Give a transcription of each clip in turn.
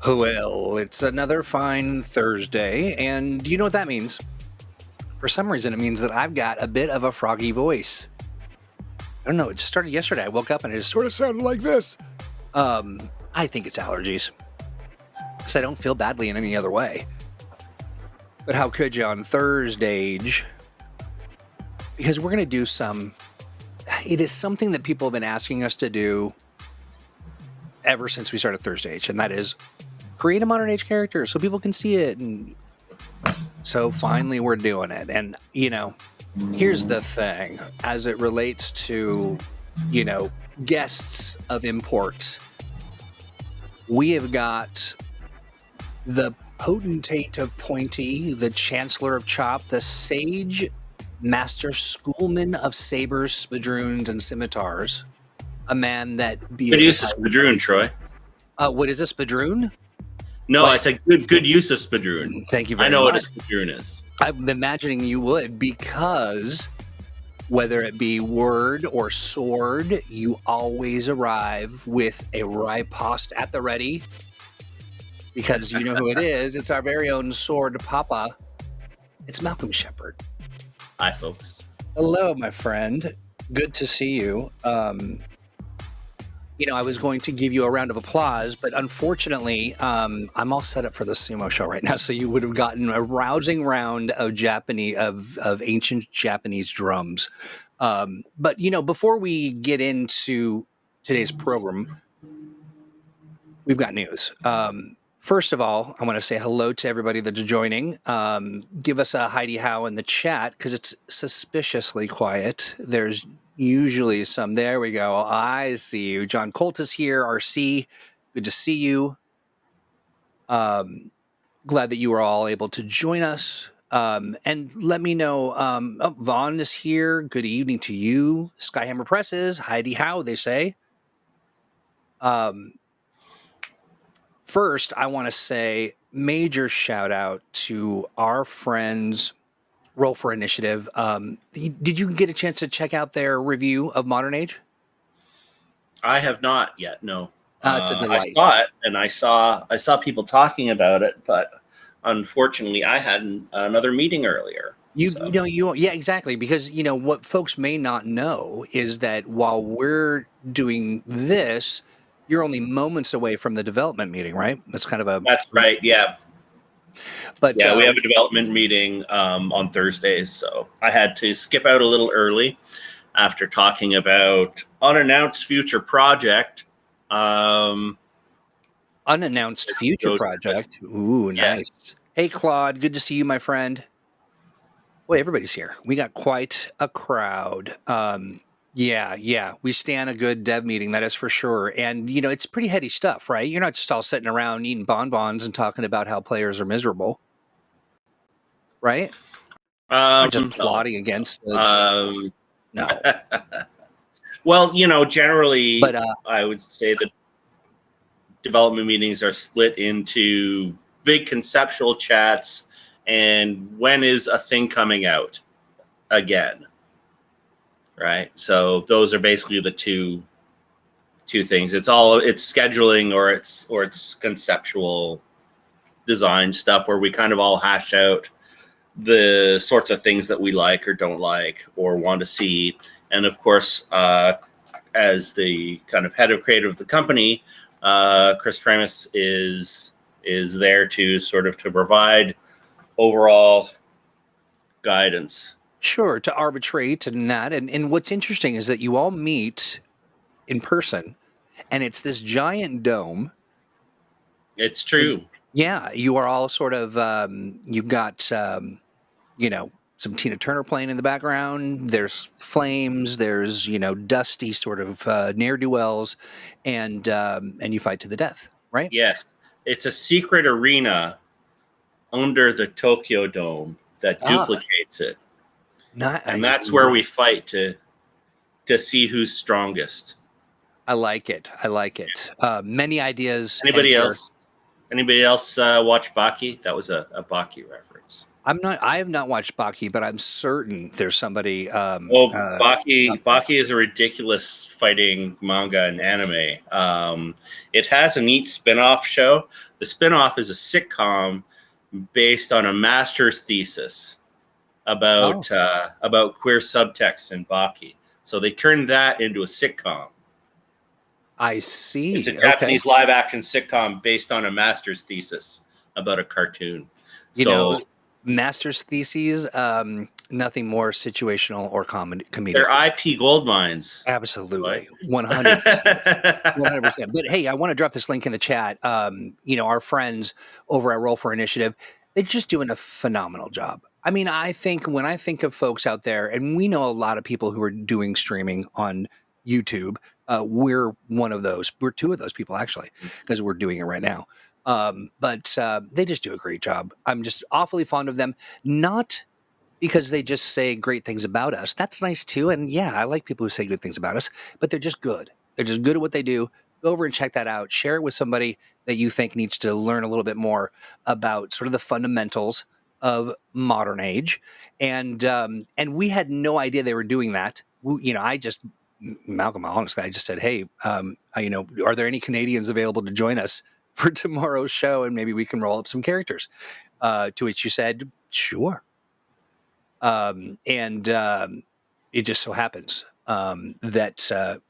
Well, it's another fine Thursday, and do you know what that means? For some reason, it means that I've got a bit of a froggy voice. I don't know, it just started yesterday. I woke up and it just sort of sounded like this. I think it's allergies, because I don't feel badly in any other way. But how could you on ThursdAGE? Because we're going to do it is something that people have been asking us to do ever since we started ThursdAGE, and that is create a modern age character so people can see it. And so finally we're doing it. And, here's the thing as it relates to, guests of import. We have got the potentate of Pointy, the chancellor of Chop, the sage master schoolman of sabers, spadroons, and scimitars. A man that good use of spadroon, Troy. What is a spadroon? No, I said good use of spadroon. Thank you very much. I know what a spadroon is. I'm imagining you would, because whether it be word or sword, you always arrive with a riposte at the ready. Because you know who it is. It's our very own Sword Poppa. It's Malcolm Sheppard. Hi, folks. Hello, my friend. Good to see you. I was going to give you a round of applause, but unfortunately, I'm all set up for the sumo show right now. So you would have gotten a rousing round of ancient Japanese drums. But before we get into today's program, we've got news. First of all, I want to say hello to everybody that's joining. Give us a Heidi How in the chat, because it's suspiciously quiet. There's usually some. There we go. I see you. John Colt is here. RC, good to see you. Glad that you are all able to join us. And let me know. Vaughn is here. Good evening to you. Skyhammer Presses. Heidi How, they say. First, I want to say major shout out to our friends Roll for Initiative. Did you get a chance to check out their review of Modern Age? I have not yet. No. It's a delight. I saw it, and I saw people talking about it, but unfortunately, I had another meeting earlier. Yeah, exactly. Because what folks may not know is that while we're doing this, you're only moments away from the development meeting, right? That's right. Yeah. But yeah, we have a development meeting on Thursdays, so I had to skip out a little early after talking about unannounced future project. Unannounced future project. Ooh, nice. Yes. Hey, Claude, good to see you, my friend. Boy, everybody's here. We got quite a crowd. Yeah, we stand a good dev meeting, that is for sure. And, it's pretty heady stuff, right? You're not just all sitting around eating bonbons and talking about how players are miserable, right? Or just plotting against the... No. Well, generally, but, I would say that development meetings are split into big conceptual chats and when is a thing coming out again. Right. So those are basically the two things. It's scheduling or it's conceptual design stuff where we kind of all hash out the sorts of things that we like or don't like or want to see. And of course, as the kind of head of creative of the company, Chris Primus is there to provide overall guidance. Sure, to arbitrate and that. And what's interesting is that you all meet in person, and it's this giant dome. It's true. And, yeah, you are all sort of, you've got, some Tina Turner playing in the background. There's flames. There's, dusty sort of ne'er-do-wells, and you fight to the death, right? Yes. It's a secret arena under the Tokyo Dome that duplicates it. And that's where we fight to see who's strongest. I like it. Many ideas. Anybody else Anybody else watch Baki? That was a Baki reference. I have not watched Baki, but I'm certain there's somebody. Baki is a ridiculous fighting manga and anime. It has a neat spin-off show. The spin-off is a sitcom based on a master's thesis about queer subtext in Baki. So they turned that into a sitcom. I see. It's a Japanese live-action sitcom based on a master's thesis about a cartoon. You know, master's theses, nothing more situational or comedic. They're IP gold mines. Absolutely. 100%. 100%. But hey, I want to drop this link in the chat. Our friends over at Roll for Initiative, they're just doing a phenomenal job. I mean, I think when I think of folks out there, and we know a lot of people who are doing streaming on YouTube, we're one of those. We're two of those people, actually, because we're doing it right now. But they just do a great job. I'm just awfully fond of them, not because they just say great things about us. That's nice too. And yeah, I like people who say good things about us, but they're just good. They're just good at what they do. Go over and check that out. Share it with somebody that you think needs to learn a little bit more about sort of the fundamentals of modern age. And we had no idea they were doing that. Malcolm, honestly, I just said, hey, are there any Canadians available to join us for tomorrow's show? And maybe we can roll up some characters. To which you said, sure. It just so happens that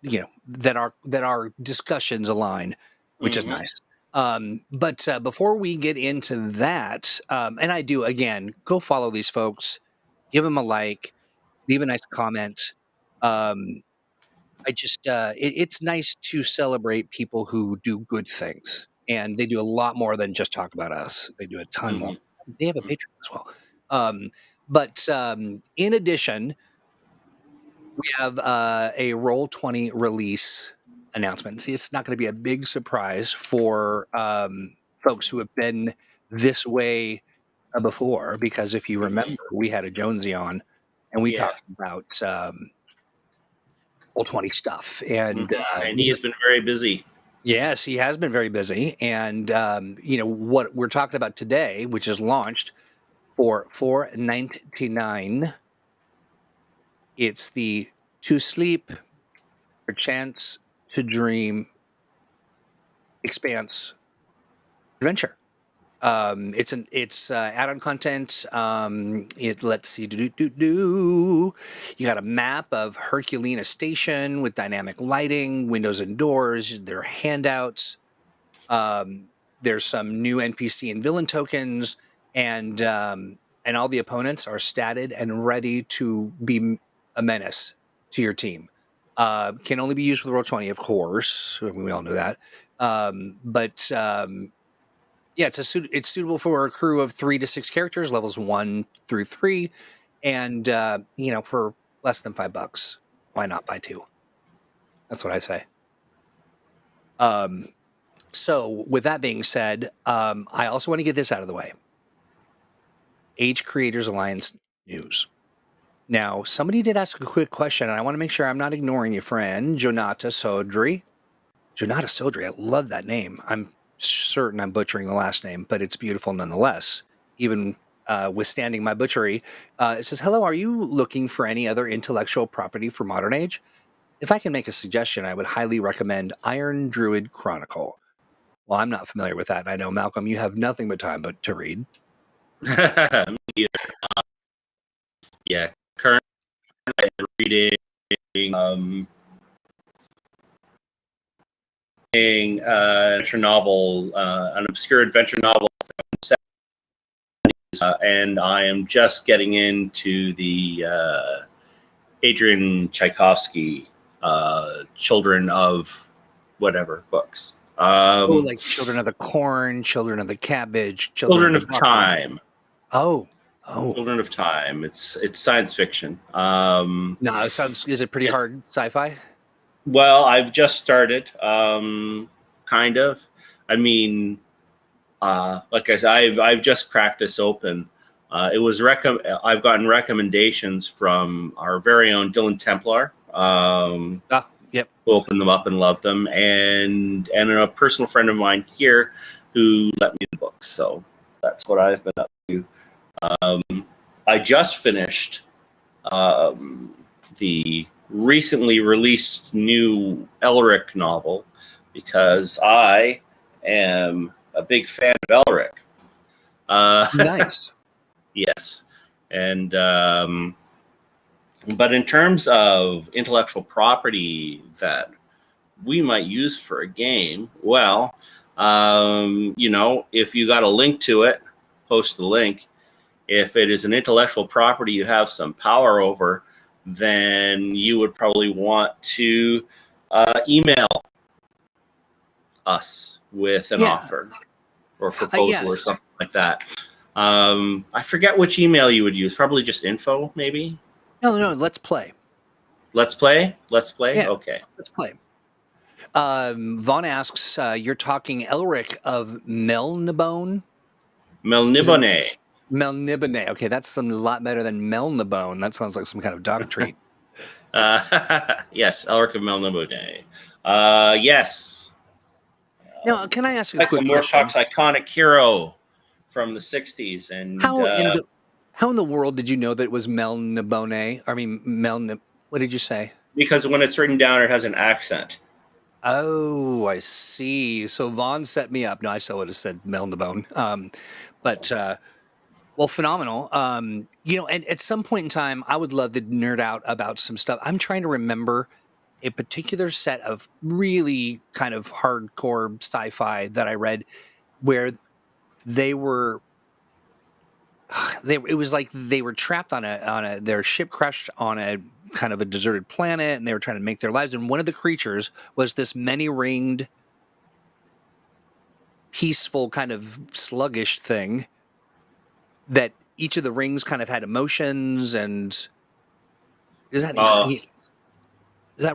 our discussions align, which is nice. But before we get into that, and I do, again, go follow these folks, give them a like, leave a nice comment. It's nice to celebrate people who do good things, and they do a lot more than just talk about us. They do a ton more. They have a Patreon as well. But in addition, we have a Roll20 release announcement. See, it's not going to be a big surprise for folks who have been this way before, because if you remember, we had a Jonesy on, and we talked about Roll20 stuff. And he has been very busy. Yes, he has been very busy. And, what we're talking about today, which is launched for $4.99, it's the To Sleep, or Chance to Dream Expanse adventure. It's add-on content. Let's see. You got a map of Herculina Station with dynamic lighting, windows and doors. There are handouts. There's some new NPC and villain tokens, and all the opponents are statted and ready to be a menace to your team. Can only be used with Roll20, of course. We all know that. Yeah, it's suitable for a crew of 3 to 6 characters, levels 1 through 3, and for less than $5, why not buy 2? That's what I say. So with that being said, I also want to get this out of the way. Age Creators Alliance news. Now, somebody did ask a quick question, and I want to make sure I'm not ignoring you, friend. Jonata Sodri. I love that name. I'm certain I'm butchering the last name, but it's beautiful nonetheless, even withstanding my butchery. It says, hello, are you looking for any other intellectual property for modern age? If I can make a suggestion, I would highly recommend Iron Druid Chronicle. Well, I'm not familiar with that. I know, Malcolm, you have nothing but time to read. Me either. Currently I'm reading adventure novel, an obscure adventure novel from the 70s, and I am just getting into the Adrian Tchaikovsky Children of Whatever books. Like Children of the Corn, Children of the Cabbage, Children of Time. Oh. Children of Time. It's science fiction. No, is it pretty hard sci-fi? Well, I've just started, kind of. I mean, like I said, I've just cracked this open. It was I've gotten recommendations from our very own Dylan Templar. Yep. Who opened them up and loved them, and a personal friend of mine here who let me the books. So that's what I've been up to. I just finished the recently released new Elric novel because I am a big fan of Elric. Nice. Yes. And but in terms of intellectual property that we might use for a game, well, if you got a link to it, post the link. If it is an intellectual property you have some power over, then you would probably want to email us with an offer or proposal or something like that. I forget which email you would use. Probably just info, maybe? No, let's play. Let's play? Let's play? Yeah, okay. Let's play. Vaughn asks, you're talking Elric of Melnibone? Melnibone. Melnibone. Okay, that's a lot better than Melnibone. That sounds like some kind of dog treat. Yes, Elric of Melnibone. Yes. Now, can I ask a quick question? Mortox iconic hero from the 60s. And how in the world did you know that it was Melnibone? I mean, what did you say? Because when it's written down, it has an accent. Oh, I see. So Vaughn set me up. No, I still would have said Melnibone. Well, phenomenal. And at some point in time, I would love to nerd out about some stuff. I'm trying to remember a particular set of really kind of hardcore sci-fi that I read where they were it was like they were trapped on their ship crashed on a kind of a deserted planet, and they were trying to make their lives. And one of the creatures was this many-ringed, peaceful, kind of sluggish thing that each of the rings kind of had emotions. And is that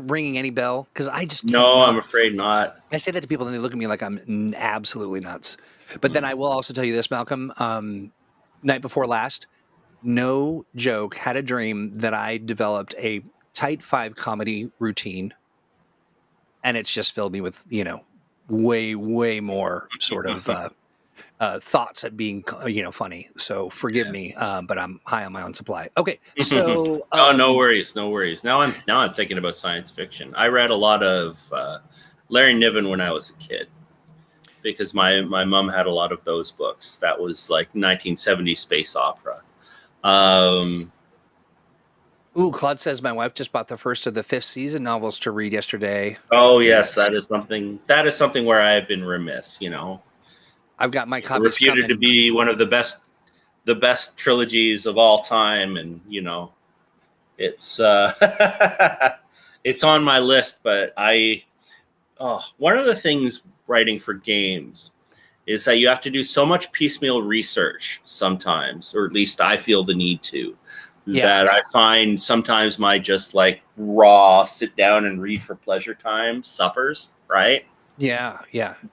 ringing any bell? Because I just no, I'm afraid not. I say that to people and they look at me like I'm absolutely nuts. But then I will also tell you this, Malcolm. Night before last, no joke, had a dream that I developed a tight 5 comedy routine, and it's just filled me with way more sort of thoughts at being funny. So forgive me, but I'm high on my own supply. Okay, so no worries. Now I'm thinking about science fiction. I read a lot of Larry Niven when I was a kid, because my mom had a lot of those books. That was like 1970s space opera. Claude says my wife just bought the first of the 5th season novels to read yesterday. Oh yes, that is something where I have been remiss. I've got my copies reputed to be one of the best trilogies of all time, and it's it's on my list. But one of the things writing for games is that you have to do so much piecemeal research sometimes, or at least I feel the need to, that I find sometimes my just like raw sit down and read for pleasure time suffers, right? Yeah.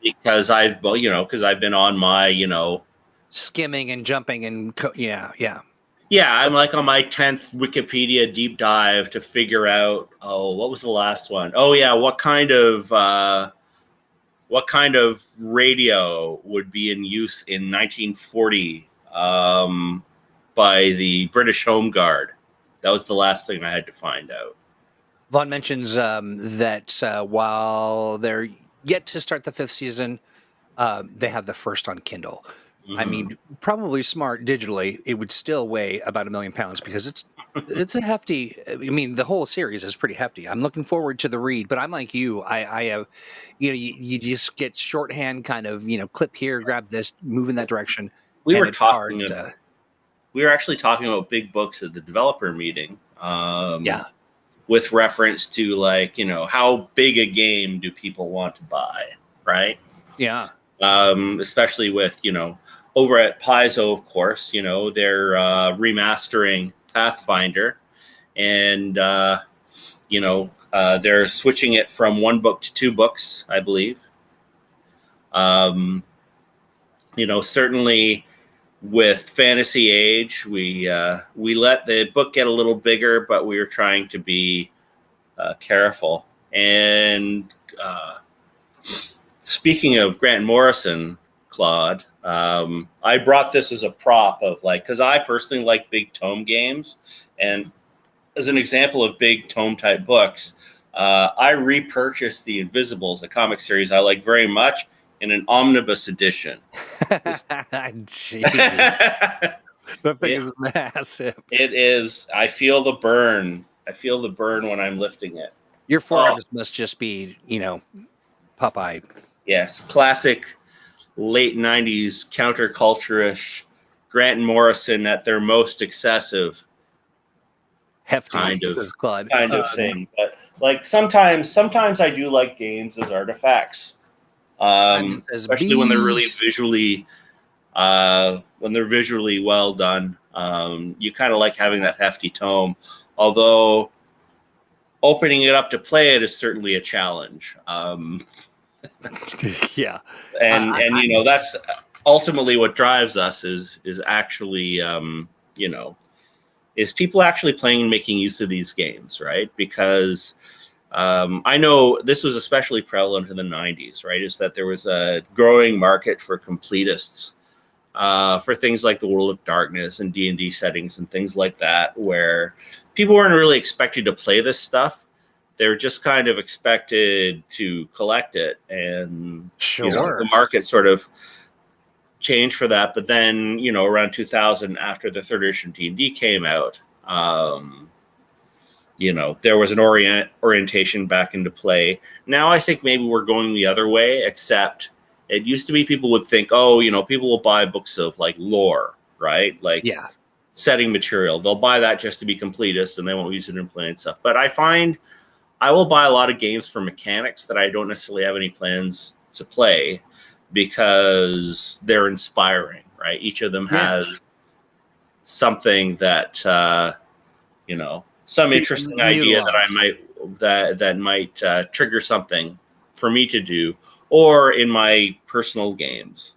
Because I've been on my, skimming and jumping and Yeah, I'm like on my 10th Wikipedia deep dive to figure out, what was the last one? Oh yeah, what kind of radio would be in use in 1940 by the British Home Guard? That was the last thing I had to find out. Vaughn mentions that while they're yet to start the 5th season, they have the first on Kindle. Mm-hmm. I mean, probably smart digitally, it would still weigh about 1 million pounds because it's a hefty. I mean, the whole series is pretty hefty. I'm looking forward to the read, but I'm like you. I have, you just get shorthand kind of, clip here, grab this, move in that direction. We were actually talking about big books at the developer meeting. With reference to like, how big a game do people want to buy, right? Yeah. Especially with, over at Paizo, of course, they're remastering Pathfinder, and they're switching it from 1 book to 2 books, I believe. Certainly with Fantasy Age, we let the book get a little bigger, but we were trying to be careful. And speaking of Grant Morrison, Claude, I brought this as a prop of like, because I personally like big tome games, and as an example of big tome type books, I repurchased the Invisibles, a comic series I like very much, in an omnibus edition. Jeez. That thing is massive. It is. I feel the burn. I feel the burn when I'm lifting it. Your forearms must just be, Popeye. Yes, classic late 90s counterculture-ish Grant and Morrison at their most excessive. Hefty kind of thing. But like sometimes I do like games as artifacts. Especially when they're really visually well done. You kind of like having that hefty tome, although opening it up to play it is certainly a challenge. Yeah. And that's ultimately what drives us is actually, is people actually playing and making use of these games, right? Because I know this was especially prevalent in the 90s, right? Is that there was a growing market for completists, for things like the World of Darkness and D&D settings and things like that, where people weren't really expected to play this stuff. They're just kind of expected to collect it. And the market sort of changed for that. But then, around 2000, after the third edition D&D came out, there was an orientation back into play. Now I think maybe we're going the other way, except it used to be people would think, people will buy books of like lore, right? Like setting material. They'll buy that just to be completists and they won't use it in play and stuff. But I find I will buy a lot of games for mechanics that I don't necessarily have any plans to play because they're inspiring, right? Each of them has something that, some interesting idea that I might, that might trigger something for me to do, or in my personal games,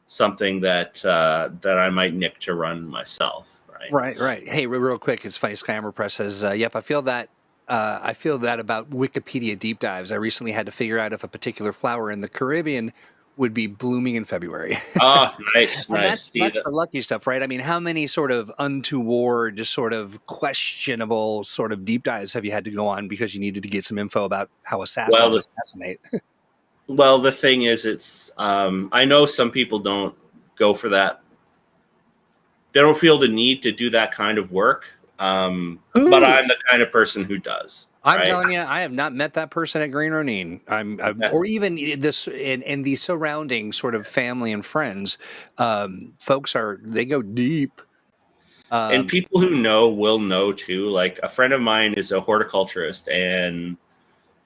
something that I might nick to run myself, right? Right. Hey, real quick, it's funny. Skyhammer Press says, "Yep, I feel that about Wikipedia deep dives. I recently had to figure out if a particular flower in the Caribbean would be blooming in February." Oh, nice. That's the lucky stuff, right? I mean, how many sort of untoward, sort of questionable sort of deep dives have you had to go on because you needed to get some info about how assassins assassinate? Well, the thing is, it's I know some people don't go for that. They don't feel the need to do that kind of work. But I'm the kind of person who does. I'm telling you, I have not met that person at Green Ronin. Or even this in the surrounding sort of family and friends. Folks they go deep. And people who know will know too. Like a friend of mine is a horticulturist, and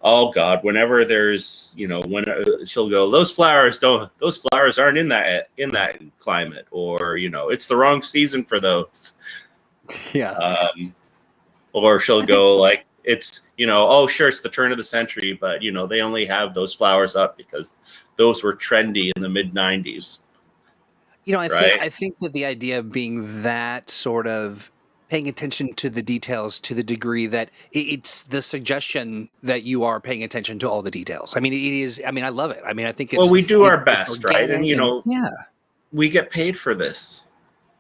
oh God, whenever there's when she'll go, those flowers aren't in that climate, or it's the wrong season for those. Yeah. Or she'll go like, it's, oh, sure, it's the turn of the century, but, they only have those flowers up because those were trendy in the mid 90s. I think that the idea of being that sort of paying attention to the details to the degree that it's the suggestion that you are paying attention to all the details. I mean, it is. I mean, I love it. I mean, I think it's. Well, we do our best, right? And, we get paid for this.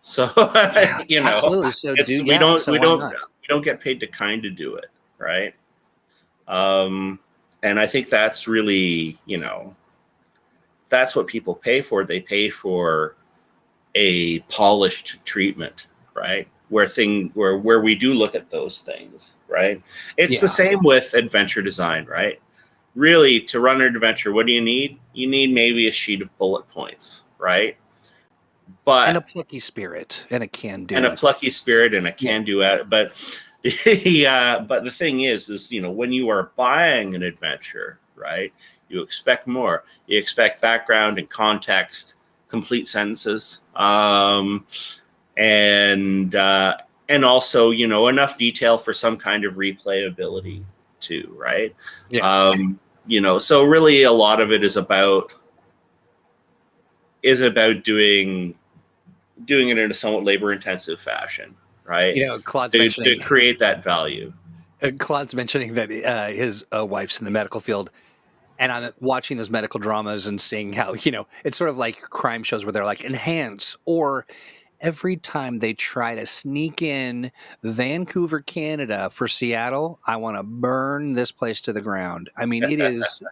So, absolutely. So we don't get paid to kind of do it. Right. And I think that's really, that's what people pay for. They pay for a polished treatment, right? Where we do look at those things, right? It's the same with adventure design, right? Really, to run an adventure, what do you need? You need maybe a sheet of bullet points, right? And a plucky spirit and a can-do. And a plucky spirit and a can-do at it. But but the thing is, when you are buying an adventure, right, you expect more. You expect background and context, complete sentences, and also, enough detail for some kind of replayability too, right? Yeah. So really a lot of it is about doing it in a somewhat labor-intensive fashion, right? Claude's to create that value. Claude's mentioning that his wife's in the medical field, and I'm watching those medical dramas and seeing how, it's sort of like crime shows where they're like enhance, or every time they try to sneak in Vancouver, Canada for Seattle, I want to burn this place to the ground. I mean, it is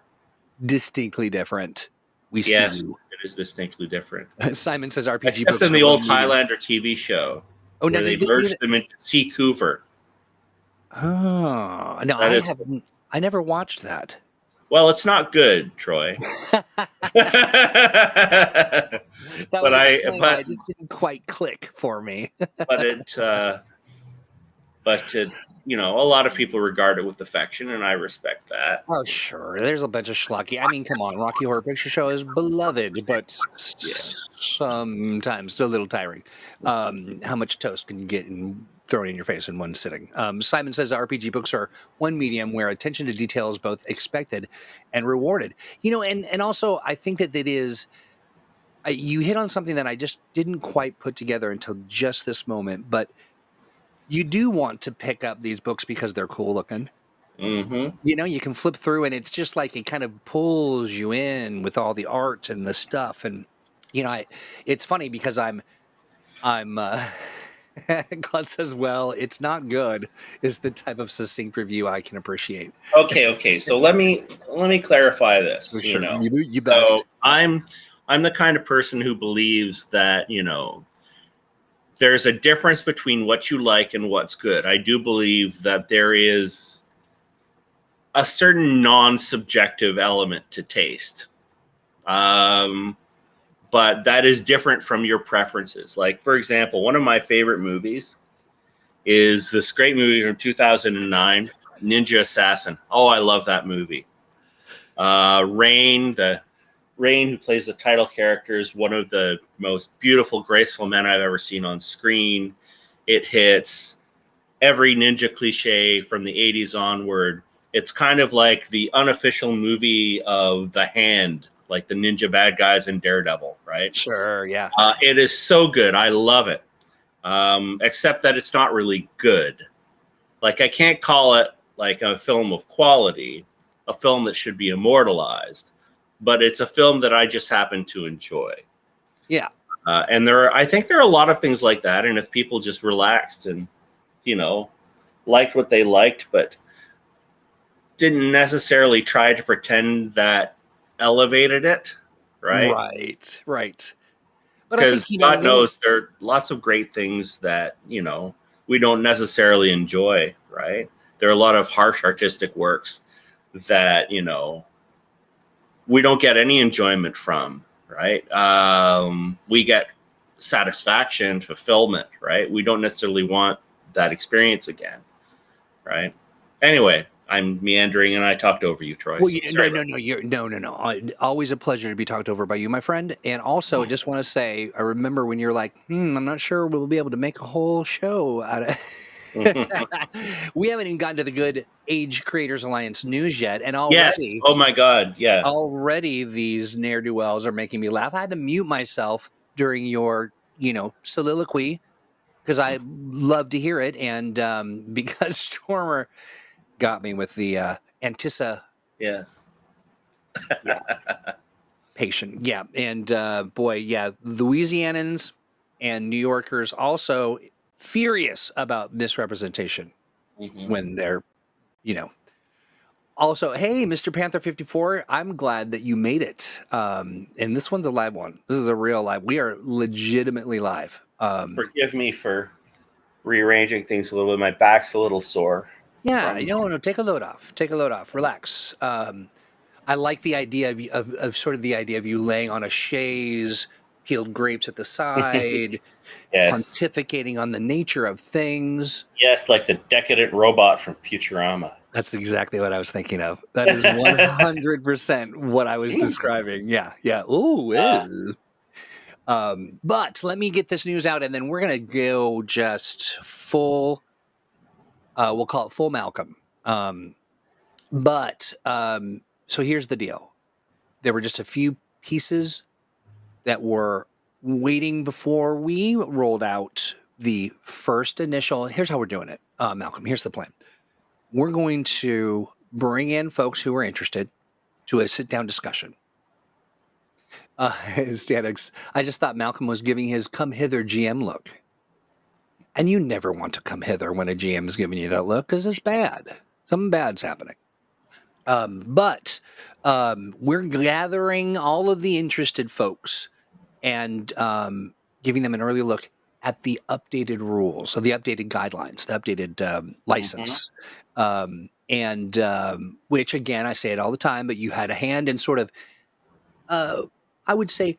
distinctly different. We see you. It is distinctly different. Simon says RPG Except books in the old Highlander TV show. Oh, where they merged them into Seacouver. Oh, no, I never watched that. Well, it's not good, Troy. But it just didn't quite click for me. but a lot of people regard it with affection, and I respect that. Oh, sure. There's a bunch of schlocky. I mean, come on, Rocky Horror Picture Show is beloved, but sometimes a little tiring. How much toast can you get thrown in your face in one sitting? Simon says RPG books are one medium where attention to detail is both expected and rewarded. And also I think that it is. You hit on something that I just didn't quite put together until just this moment, but you do want to pick up these books because they're cool looking. Mm-hmm. You can flip through and it's just like it kind of pulls you in with all the art and the stuff. And, it's funny because I'm Claude says, well, it's not good is the type of succinct review I can appreciate. Okay. So let me clarify this. For sure. You bet. So I'm the kind of person who believes that, there's a difference between what you like and what's good. I do believe that there is a certain non-subjective element to taste. But that is different from your preferences. Like, for example, one of my favorite movies is this great movie from 2009, Ninja Assassin. Oh, I love that movie. Rain, who plays the title character, is one of the most beautiful, graceful men I've ever seen on screen. It hits every ninja cliche from the 80s onward. It's kind of like the unofficial movie of The Hand, like the ninja bad guys in Daredevil, right? Sure, yeah. It is so good. I love it. Except that it's not really good. Like, I can't call it like a film of quality, a film that should be immortalized. But it's a film that I just happen to enjoy. Yeah. And I think there are a lot of things like that. And if people just relaxed and, liked what they liked, but didn't necessarily try to pretend that elevated it, right? Right. Because God knows there are lots of great things that, we don't necessarily enjoy, right? There are a lot of harsh artistic works that, we don't get any enjoyment from, right? We get satisfaction, fulfillment, right? We don't necessarily want that experience again, right? Anyway, I'm meandering and I talked over you, Troy. Well, no. Always a pleasure to be talked over by you, my friend. And also, I just want to say, I remember when you're like, I'm not sure we'll be able to make a whole show out of we haven't even gotten to the Good Age Creators Alliance news yet, and already, oh my God, yeah, already these ne'er-do-wells are making me laugh. I had to mute myself during your, soliloquy because I love to hear it, and because Stormer got me with the Antissa. Yes. Yeah. Patient. Yeah, and Louisianans and New Yorkers also furious about misrepresentation when they're, also, hey, Mr. Panther 54, I'm glad that you made it. And this one's a live one. This is a real live. We are legitimately live. Forgive me for rearranging things a little bit. My back's a little sore. Yeah, no, take a load off. Relax. I like the idea of sort of the idea of you laying on a chaise, peeled grapes at the side, pontificating on the nature of things. Yes, like the decadent robot from Futurama. That's exactly what I was thinking of. That is 100% what I was describing. Yeah. Ooh. But let me get this news out, and then we're going to go just full, we'll call it full Malcolm. So here's the deal. There were just a few pieces that were waiting before we rolled out the first initial. Here's how we're doing it, Malcolm. Here's the plan. we're going to bring in folks who are interested to a sit-down discussion. Stanix, I just thought Malcolm was giving his come hither GM look. And you never want to come hither when a GM is giving you that look because it's bad. Something bad's happening. But we're gathering all of the interested folks and giving them an early look at the updated rules, so the updated guidelines, the updated license. Which, again, I say it all the time, but you had a hand in sort of, I would say,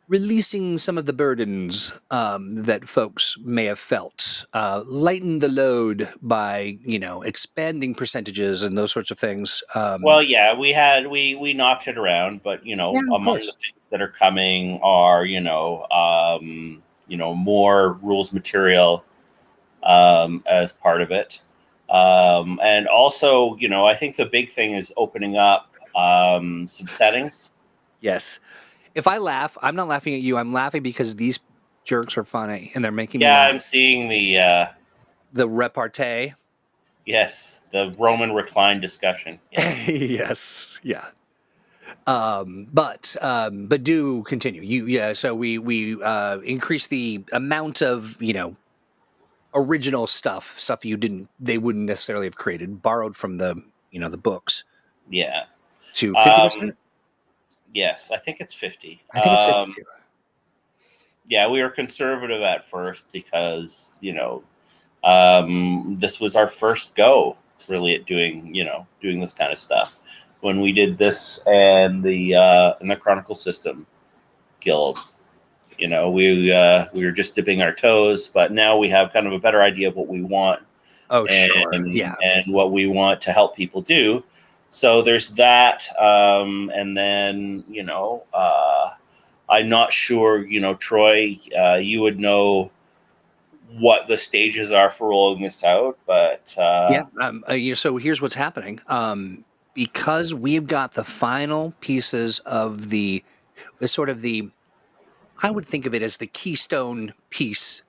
releasing some of the burdens that folks may have felt, lighten the load by, expanding percentages and those sorts of things. Well, yeah, we knocked it around, but among the things that are coming are more rules material as part of it, and also I think the big thing is opening up some settings. Yes. If I laugh, I'm not laughing at you. I'm laughing because these jerks are funny and they're making me laugh. I'm seeing the repartee. Yes, the Roman recline discussion. Yes, yeah. But do continue. So we increase the amount of original stuff they wouldn't necessarily have created, borrowed from the the books. Yeah. To 50%. Yes, I think it's 50. I think it's 50 too. Yeah, we were conservative at first because this was our first go really at doing this kind of stuff. When we did this and the Chronicle System Guild, we were just dipping our toes, but now we have kind of a better idea of what we want. Oh, sure, yeah, and what we want to help people do. So there's that, and then I'm not sure. Troy, you would know what the stages are for rolling this out, but So here's what's happening. Because we've got the final pieces of the sort of I would think of it as the keystone piece.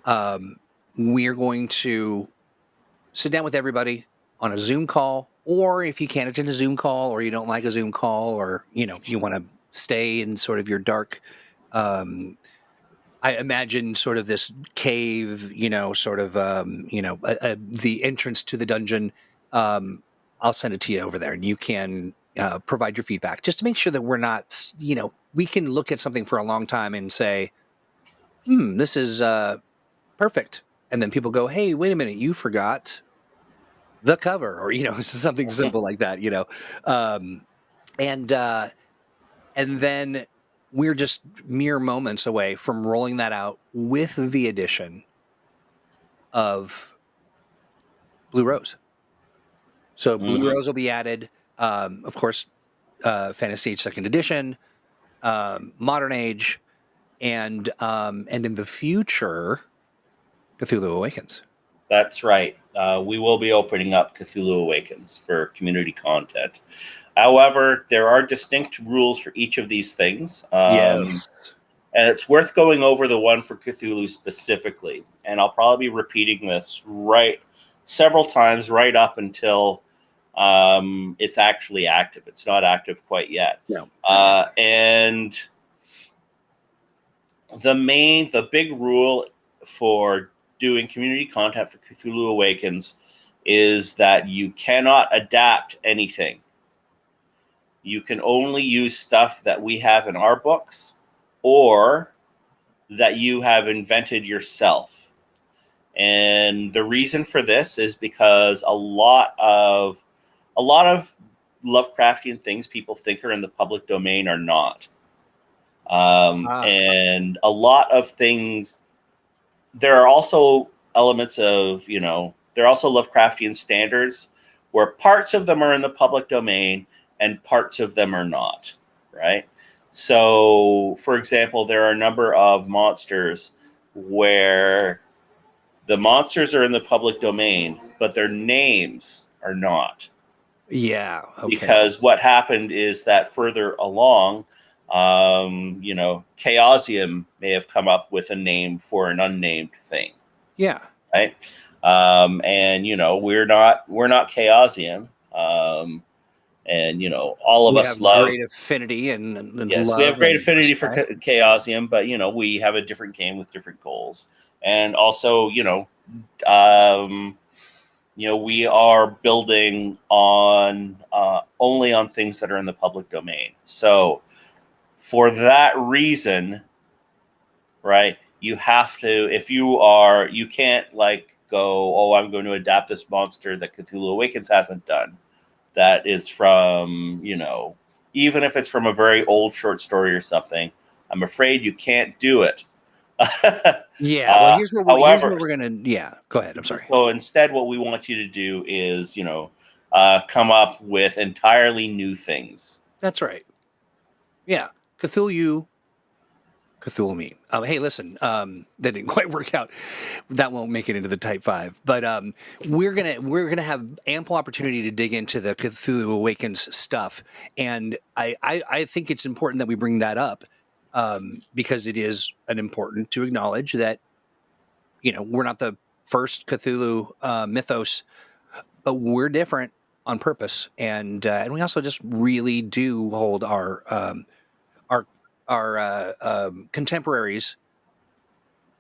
We're going to sit down with everybody on a Zoom call, or if you can't attend a Zoom call, or you don't like a Zoom call, or you want to stay in sort of your dark. I imagine sort of this cave, sort of the entrance to the dungeon. I'll send it to you over there, and you can provide your feedback just to make sure that we're not, we can look at something for a long time and say, this is perfect. And then people go, hey, wait a minute, you forgot the cover, or, something simple like that, and then we're just mere moments away from rolling that out with the addition of Blue Rose. So Blue Rose will be added, of course, Fantasy Age 2nd Edition, Modern Age, and in the future, Cthulhu Awakens. That's right. We will be opening up Cthulhu Awakens for community content. However, there are distinct rules for each of these things. Yes. And it's worth going over the one for Cthulhu specifically. And I'll probably be repeating this several times right up until it's actually active. It's not active quite yet. No. And the big rule for doing community content for Cthulhu Awakens is that you cannot adapt anything. You can only use stuff that we have in our books or that you have invented yourself. And the reason for this is because a lot of Lovecraftian things people think are in the public domain are not. And a lot of things, there are also elements of, there are also Lovecraftian standards where parts of them are in the public domain and parts of them are not, right? So, for example, there are a number of monsters where the monsters are in the public domain, but their names are not. Yeah. Okay. Because what happened is that further along, Chaosium may have come up with a name for an unnamed thing. Yeah. Right. And we're not Chaosium. And all of We us have love. great affinity and Yes, we have love great and affinity for respect. Chaosium, but we have a different game with different goals, and also um, we are building on only on things that are in the public domain. So for that reason, right, you have to, if you can't like go, oh, I'm going to adapt this monster that Cthulhu Awakens hasn't done. That is from, even if it's from a very old short story or something, I'm afraid you can't do it. Yeah, well, here's However, what we're gonna. Yeah, go ahead. I'm sorry. so instead, what we want you to do is, come up with entirely new things. That's right. Yeah, Cthulhu me. Hey, listen, that didn't quite work out. That won't make it into the Type 5. But we're gonna have ample opportunity to dig into the Cthulhu Awakens stuff, and I think it's important that we bring that up because it is an important to acknowledge that we're not the first Cthulhu mythos, but we're different on purpose, and we also just really do hold our contemporaries,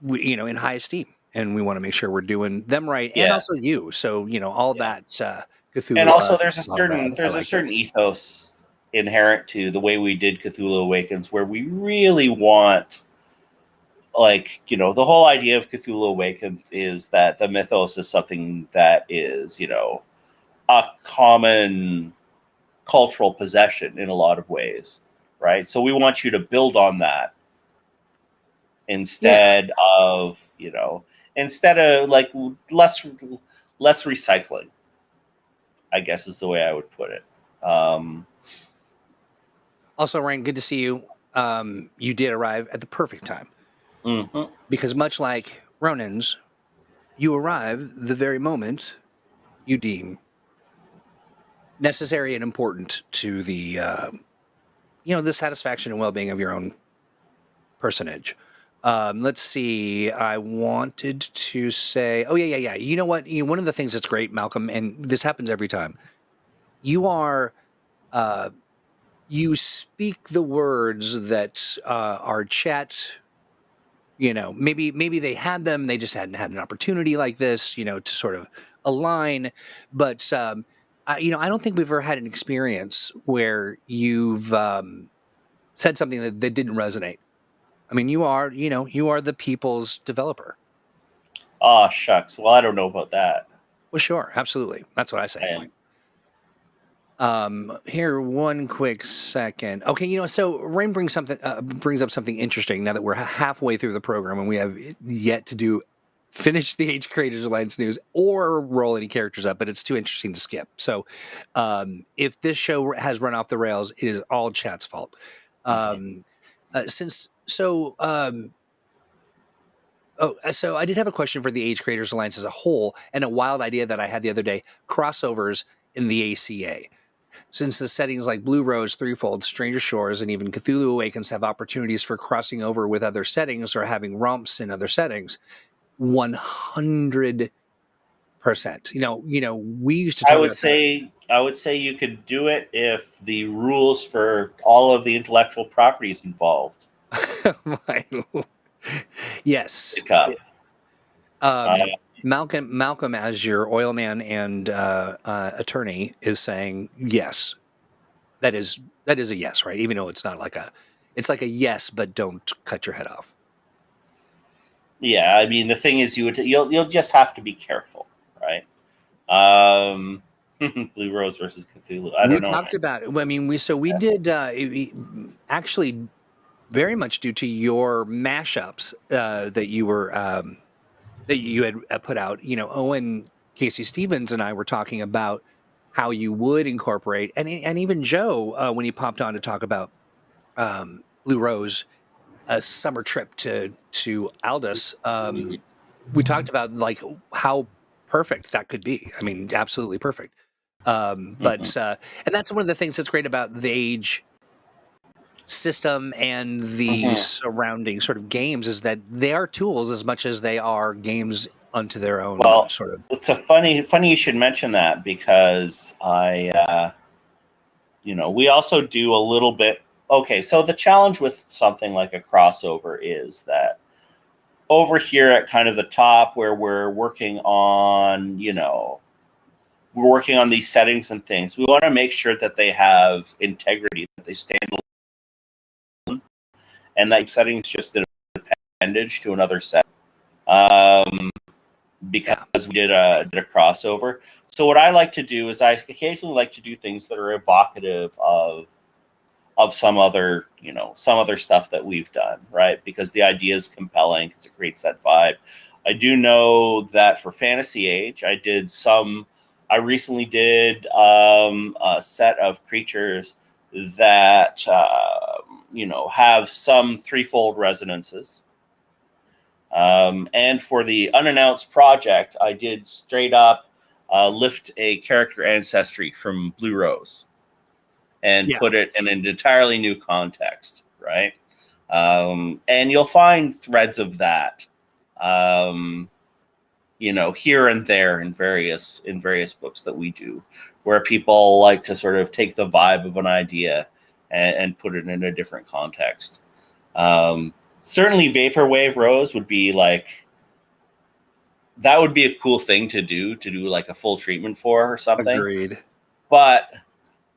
in high esteem, and we want to make sure we're doing them right, and Yeah, also you. So all yeah. that And Cthulhu also, art, I there's a like it. certain ethos inherent to the way we did Cthulhu Awakens, where we really want, like, the whole idea of Cthulhu Awakens is that the mythos is something that is, a common cultural possession in a lot of ways, right? So we want you to build on that Yeah. instead of like less recycling, I guess is the way I would put it. Also, Ryan, good to see you. You did arrive at the perfect time Mm-hmm. because, much like Ronan's, you arrive the very moment you deem necessary and important to the satisfaction and well-being of your own personage. Let's see. I wanted to say, oh yeah. You know what? One of the things that's great, Malcolm, and this happens every time. You are, uh, you speak the words that our chat. Maybe they had them. They just hadn't had an opportunity like this, to sort of align. But I don't think we've ever had an experience where you've said something that didn't resonate. I mean, you are the people's developer. Oh, shucks. Well, I don't know about that. Well, sure, absolutely. That's what I say anyway. And Here, one quick second. Okay, so Rain brings up something interesting. Now that we're halfway through the program and we have yet to finish the Age Creators Alliance news or roll any characters up, but it's too interesting to skip. So, if this show has run off the rails, it is all chat's fault. Since so. So I did have a question for the Age Creators Alliance as a whole, and a wild idea that I had the other day: crossovers in the ACA. Since the settings like Blue Rose, Threefold, Stranger Shores, and even Cthulhu Awakens have opportunities for crossing over with other settings or having romps in other settings, 100%. We used to I talk would about that. say you could do it if the rules for all of the intellectual properties involved. Yes. Pick up. Malcolm, as your oil man and attorney, is saying yes. That is a yes, right? Even though it's not it's like a yes, but don't cut your head off. Yeah, I mean the thing is, you'll just have to be careful, right? Blue Rose versus Cthulhu. I don't know. We talked about it. I mean, we did actually very much due to your mashups that you had put out. Owen Casey Stevens and I were talking about how you would incorporate, and even Joe when he popped on to talk about Blue Rose, a summer trip to Aldous. We talked about like how perfect that could be. I mean, absolutely perfect. But and that's one of the things that's great about the Age system and the surrounding sort of games is that they are tools as much as they are games onto their own sort of. It's funny you should mention that, because we also do a little bit. Okay, so the challenge with something like a crossover is that over here at kind of the top where we're working on, we're working on these settings and things, we want to make sure that they have integrity, that they stand alone, and that setting is just an appendage to another set. Because we did a crossover. So what I like to do is I occasionally like to do things that are evocative of some other stuff that we've done, right? Because the idea is compelling, because it creates that vibe. I do know that for Fantasy Age, I recently did a set of creatures that have some threefold resonances. And for the unannounced project, I did straight up lift a character ancestry from Blue Rose and put it in an entirely new context, right? And you'll find threads of that, here and there in various books that we do, where people like to sort of take the vibe of an idea and put it in a different context. Certainly Vaporwave Rose would be that would be a cool thing to do like a full treatment for or something. Agreed. But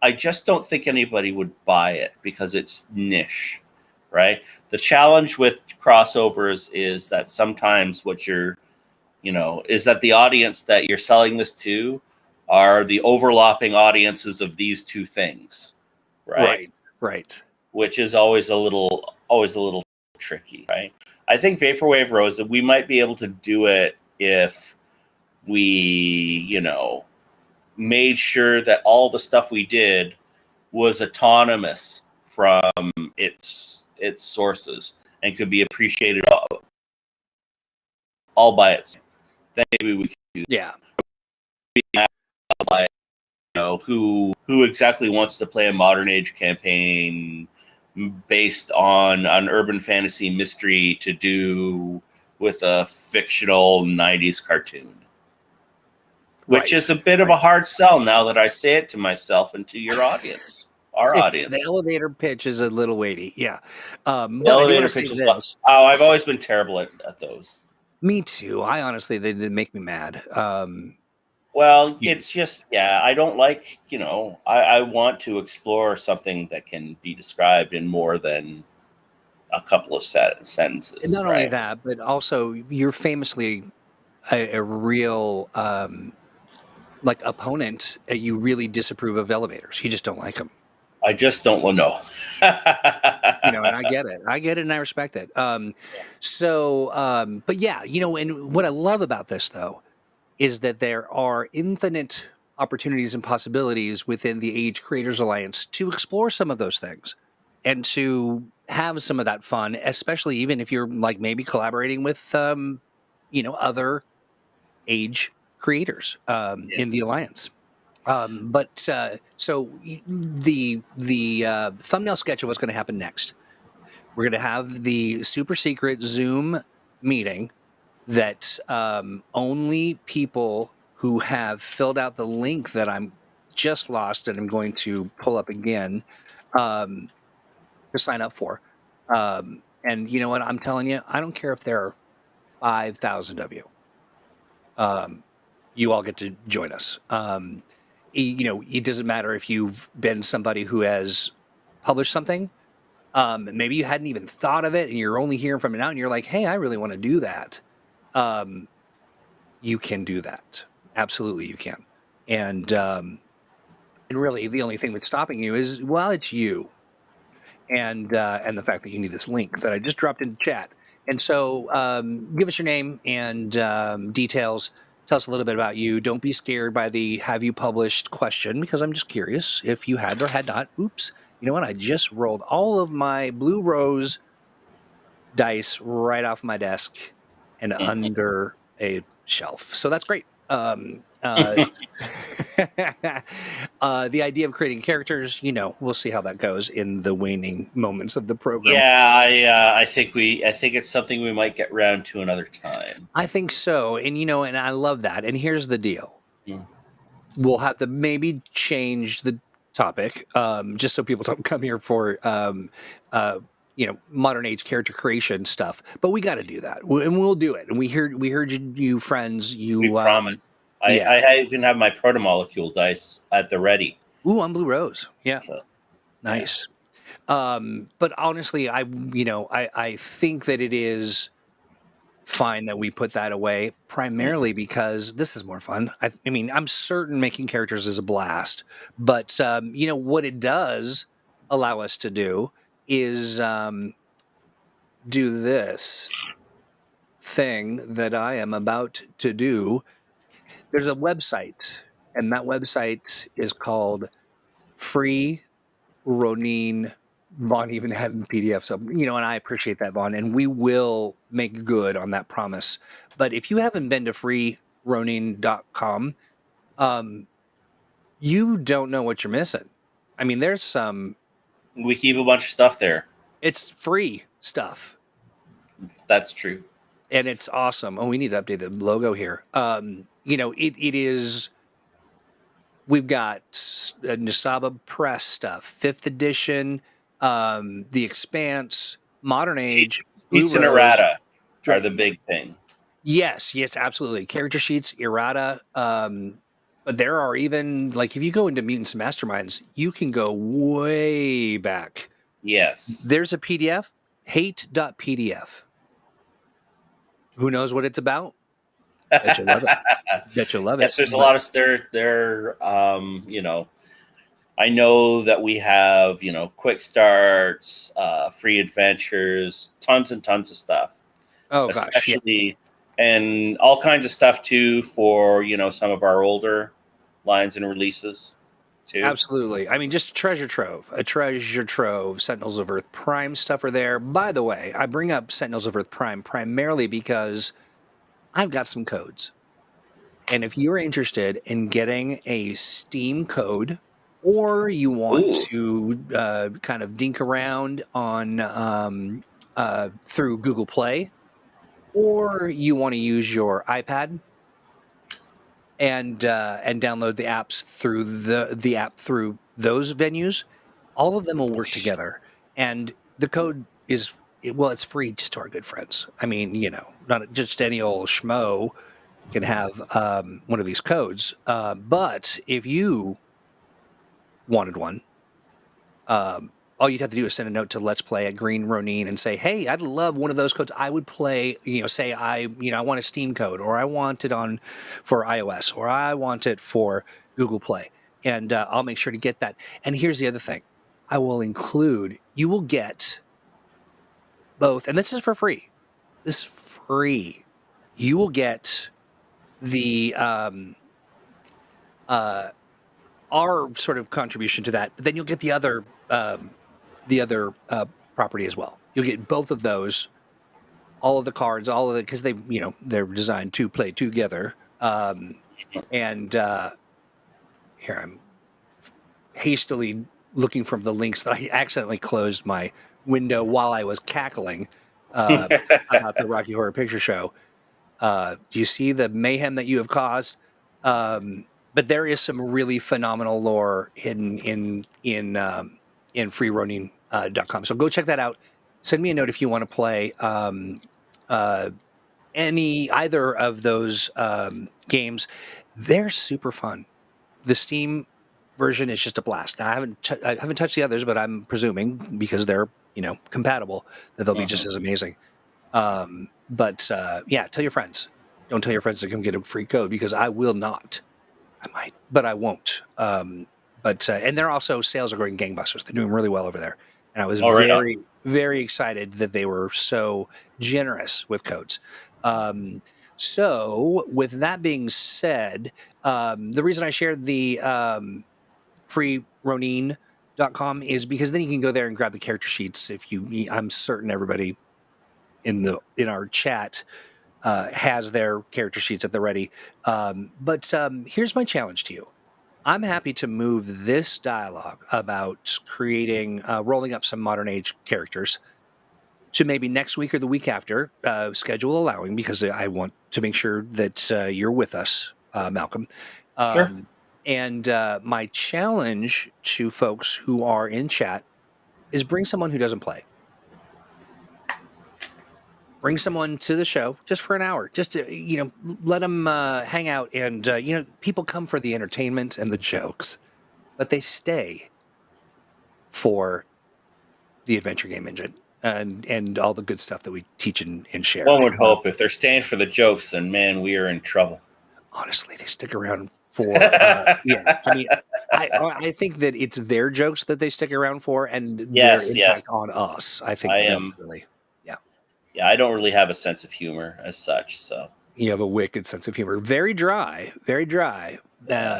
I just don't think anybody would buy it because it's niche, right? The challenge with crossovers is that sometimes is that the audience that you're selling this to are the overlapping audiences of these two things, right? Right. Which is always a little tricky, right? I think Vaporwave Rose, we might be able to do it if we, made sure that all the stuff we did was autonomous from its sources and could be appreciated all by itself. Then maybe we could do like, who exactly wants to play a modern age campaign based on an urban fantasy mystery to do with a fictional 90s cartoon, which is a bit of a hard sell now that I say it to myself and to your audience, audience. The elevator pitch is a little weighty. Yeah. The elevator pitch is this. Oh, I've always been terrible at those. Me too. I honestly, they make me mad. Well, it's just, I don't like, I want to explore something that can be described in more than a couple of sentences. And not only that, but also you're famously a real, opponent. You really disapprove of elevators. You just don't like them. I just don't want to know. And I get it. And I respect it. But yeah, and what I love about this, though, is that there are infinite opportunities and possibilities within the Age Creators Alliance to explore some of those things and to have some of that fun, especially even if you're maybe collaborating with, other Age creators in the Alliance. So the thumbnail sketch of what's going to happen next. We're going to have the super secret Zoom meeting that only people who have filled out the link that I'm just lost and I'm going to pull up again to sign up for. And you know what? I'm telling you, I don't care if there are 5,000 of you. You all get to join us. It doesn't matter if you've been somebody who has published something. Maybe you hadn't even thought of it and you're only hearing from it now and you're like, hey, I really want to do that. You can do that. Absolutely, you can. And really, the only thing that's stopping you is, it's you, and the fact that you need this link that I just dropped into chat. And so, give us your name and details. Tell us a little bit about you. Don't be scared by the "Have you published?" question, because I'm just curious if you had or had not. Oops. You know what? I just rolled all of my Blue Rose dice right off my desk and under a shelf. So that's great. The idea of creating characters, we'll see how that goes in the waning moments of the program. Yeah, I think it's something we might get round to another time. I think so, and and I love that. And here's the deal: we'll have to maybe change the topic, just so people don't come here for modern age character creation stuff. But we got to do that, and we'll do it. And we heard you friends. We promise. I even have my proto-molecule dice at the ready. Ooh, on Blue Rose. Yeah. So, nice. Yeah. But honestly, I think that it is fine that we put that away, primarily because this is more fun. I mean, I'm certain making characters is a blast, but what it does allow us to do is do this thing that I am about to do. There's a website, and that website is called Free Ronin. Vaughn even had in PDF, so and I appreciate that, Vaughn, and we will make good on that promise. But if you haven't been to freeronin.com, you don't know what you're missing. I mean, there's some. We keep a bunch of stuff there. It's free stuff. That's true, and it's awesome. Oh, we need to update the logo here. It is. We've got Nisaba Press stuff, 5th edition, The Expanse, Modern Age, sheets and errata are the big thing. Yes, absolutely. Character sheets, errata. But there are even, like, if you go into Mutants and Masterminds, you can go way back. Yes. There's a PDF, hate.pdf. Who knows what it's about? Bet you love it. Bet you love it. Yes, there's a lot of I know that we have, quick starts, free adventures, tons and tons of stuff. Oh, gosh. Especially, and all kinds of stuff, too, for, some of our older lines and releases, too. Absolutely. I mean, just a treasure trove. Sentinels of Earth Prime stuff are there. By the way, I bring up Sentinels of Earth Prime primarily because I've got some codes. And if you're interested in getting a Steam code, or you want to kind of dink around on through Google Play, or you want to use your iPad and download the apps through the app through those venues, all of them will work together. And the code is, it's free just to our good friends. I mean, not just any old schmo can have one of these codes. But if you wanted one, all you'd have to do is send a note to Let's Play at Green Ronin and say, hey, I'd love one of those codes. I would play, say I want a Steam code, or I want it for iOS, or I want it for Google Play. And I'll make sure to get that. And here's the other thing. I will include, you will get both, and this is for free. This is free. You will get the our sort of contribution to that, but then you'll get the other property as well. You'll get both of those, all of the cards, all of it, because they're designed to play together. And here I'm hastily looking from the links that I accidentally closed my window while I was cackling about the Rocky Horror Picture Show. Do you see the mayhem that you have caused? But there is some really phenomenal lore hidden in freeronin.com. So go check that out. Send me a note if you want to play either of those games. They're super fun. The Steam version is just a blast. Now, I haven't touched the others, but I'm presuming because they're compatible that they'll be just as amazing. But tell your friends. Don't tell your friends to come get a free code, because I will not. I might, but I won't. And they're also, sales are going gangbusters. They're doing really well over there. And I was very, very excited that they were so generous with codes. So with that being said, the reason I shared the freeronin.com is because then you can go there and grab the character sheets. I'm certain everybody in our chat has their character sheets at the ready. But here's my challenge to you. I'm happy to move this dialogue about creating, rolling up some modern age characters to maybe next week or the week after, schedule allowing, because I want to make sure that you're with us, Malcolm. Sure. And my challenge to folks who are in chat is bring someone who doesn't play. Bring someone to the show just for an hour, just to, let them hang out. And, people come for the entertainment and the jokes, but they stay for the adventure game engine and all the good stuff that we teach and share. One would hope. If they're staying for the jokes, then, man, we are in trouble. Honestly, they stick around for, yeah. I mean, I think that it's their jokes that they stick around for, and their impact on us. I think really. Yeah, I don't really have a sense of humor as such, so. You have a wicked sense of humor. Very dry, very dry.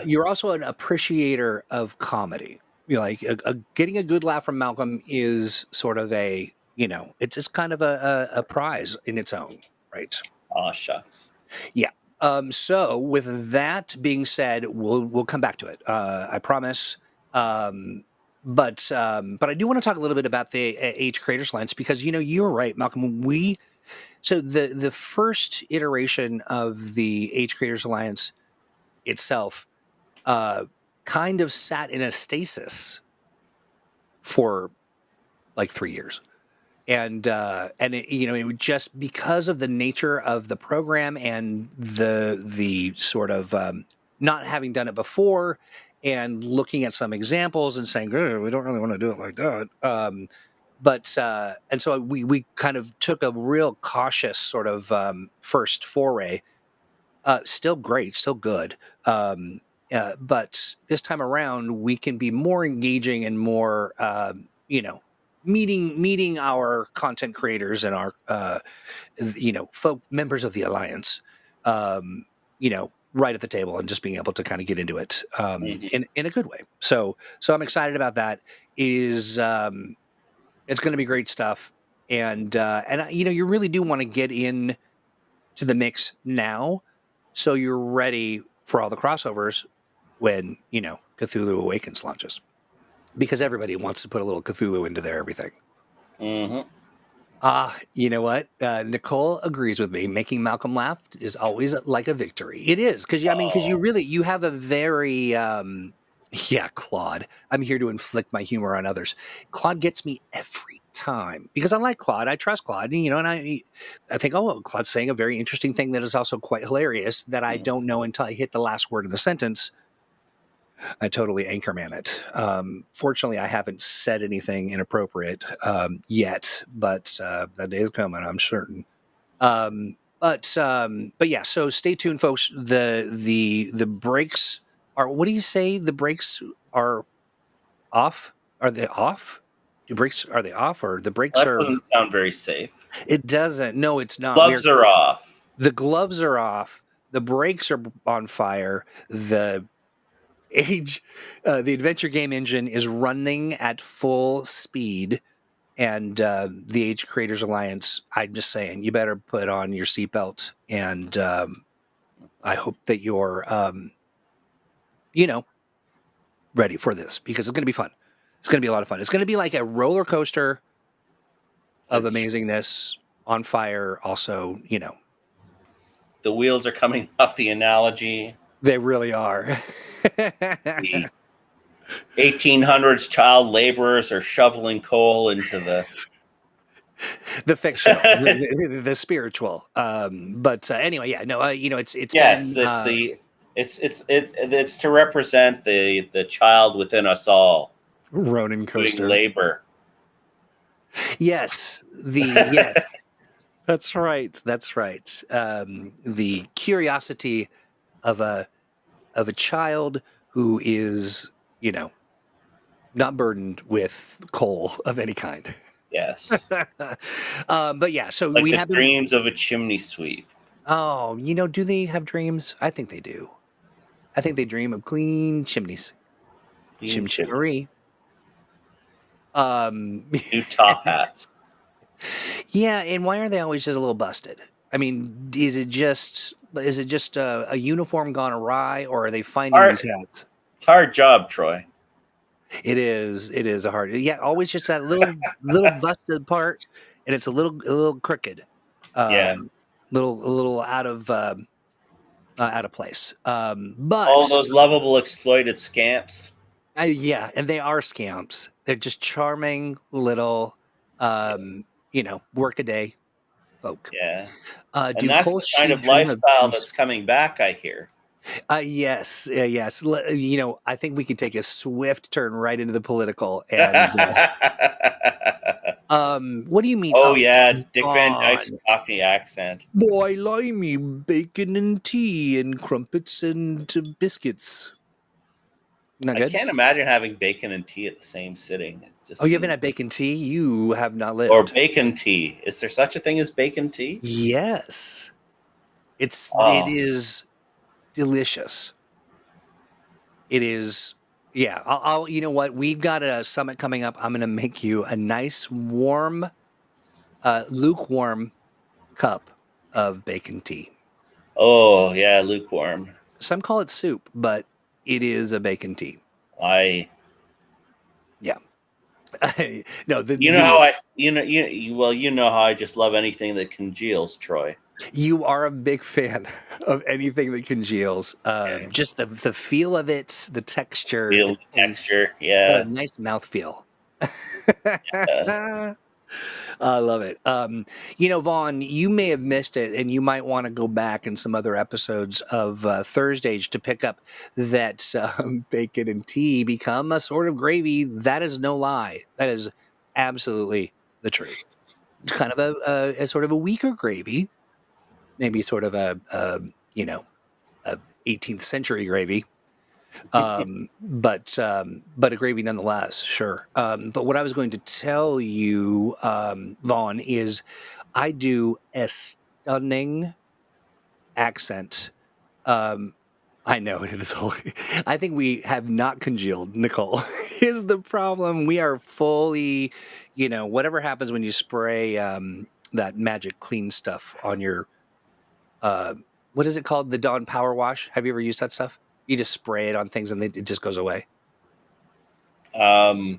You're also an appreciator of comedy. Like getting a good laugh from Malcolm is sort of a, it's just kind of a prize in its own, right? Oh, shucks. Yeah. So with that being said, we'll come back to it. I promise. But I do want to talk a little bit about the Age Creators Alliance, because you're right, Malcolm. So the first iteration of the Age Creators Alliance itself kind of sat in a stasis for like 3 years, and it just because of the nature of the program and the sort of not having done it before. And looking at some examples and saying, we don't really want to do it like that. And so we kind of took a real cautious sort of first foray. Still great, still good. But this time around, we can be more engaging and more, meeting our content creators and our, folk members of the Alliance, right at the table, and just being able to kind of get into it in a good way. So I'm excited about that. It's going to be great stuff. And you really do want to get in to the mix now, so you're ready for all the crossovers when, Cthulhu Awakens launches, because everybody wants to put a little Cthulhu into their everything. Mm-hmm. You know what? Nicole agrees with me. Making Malcolm laugh is always like a victory. It is, because you have a very, Claude. I'm here to inflict my humor on others. Claude gets me every time because I like Claude. I trust Claude, and I think, Claude's saying a very interesting thing that is also quite hilarious that I don't know until I hit the last word of the sentence. I totally anchorman it. Fortunately, I haven't said anything inappropriate yet, but that day is coming, I'm certain. But yeah, so stay tuned, folks. The breaks are. What do you say? The breaks are off. Are they off? Are they off, or the breaks that doesn't sound very safe. It doesn't. No, it's not. Gloves are off. The gloves are off. The brakes are on fire. The adventure game engine is running at full speed, and the Age Creators Alliance, I'm just saying, you better put on your seatbelt, and I hope that you're, ready for this, because it's going to be fun. It's going to be a lot of fun. It's going to be like a roller coaster of amazingness on fire. Also, the wheels are coming off the analogy. They really are. The 1800s child laborers are shoveling coal into the fictional, the spiritual. But anyway, yeah, no, it's yes, been, it's to represent the child within us all. Ronin coaster labor. Yes, that's right. That's right. The curiosity of a child who is, not burdened with coal of any kind. Yes. But yeah, so like we the have dreams of a chimney sweep. Oh, do they have dreams? I think they do. I think they dream of clean chimneys. Chimney. New top hats. Yeah, and why are they always just a little busted? I mean, is it just a uniform gone awry, or are they finding these hats? Hard job, Troy. It is a hard. Yeah, always just that little busted part, and it's a little crooked. Yeah. A little out of place. But all those lovable exploited scamps. yeah, and they are scamps. They're just charming little, workaday folk. Yeah. Do And that's Cole the kind Sheed of dream of lifestyle peace? that's coming back, I hear. Yes, yes. I think we could take a swift turn right into the political. And what do you mean? Oh, yeah. Dick Van Dyke's Vaughn. Cockney accent. Boy, limey, bacon and tea and crumpets and biscuits. Not I good? can't imagine having bacon and tea at the same sitting. It just Oh, you haven't had bacon tea? You have not lived. Or bacon tea. Is there such a thing as bacon tea? Yes. It is delicious. It is. Yeah. I'll you know what? We've got a summit coming up. I'm going to make you a nice warm, lukewarm cup of bacon tea. Oh, yeah, lukewarm. Some call it soup, but it is a bacon tea. Yeah. No, you know how I just love anything that congeals, Troy. You are a big fan of anything that congeals. Okay. Just the feel of it, the texture. Texture, yeah. Nice mouthfeel. Yeah. I love it. Vaughn, you may have missed it, and you might want to go back in some other episodes of ThursdAGE to pick up that bacon and tea become a sort of gravy. That is no lie. That is absolutely the truth. It's kind of a sort of a weaker gravy, maybe sort of a 18th century gravy. But a gravy nonetheless, sure. But what I was going to tell you, Vaughn, is I do a stunning accent. I know this whole. I think we have not congealed. Nicole is the problem. We are fully, whatever happens when you spray that magic clean stuff on your. What is it called? The Dawn Power Wash. Have you ever used that stuff? You just spray it on things and it just goes away. You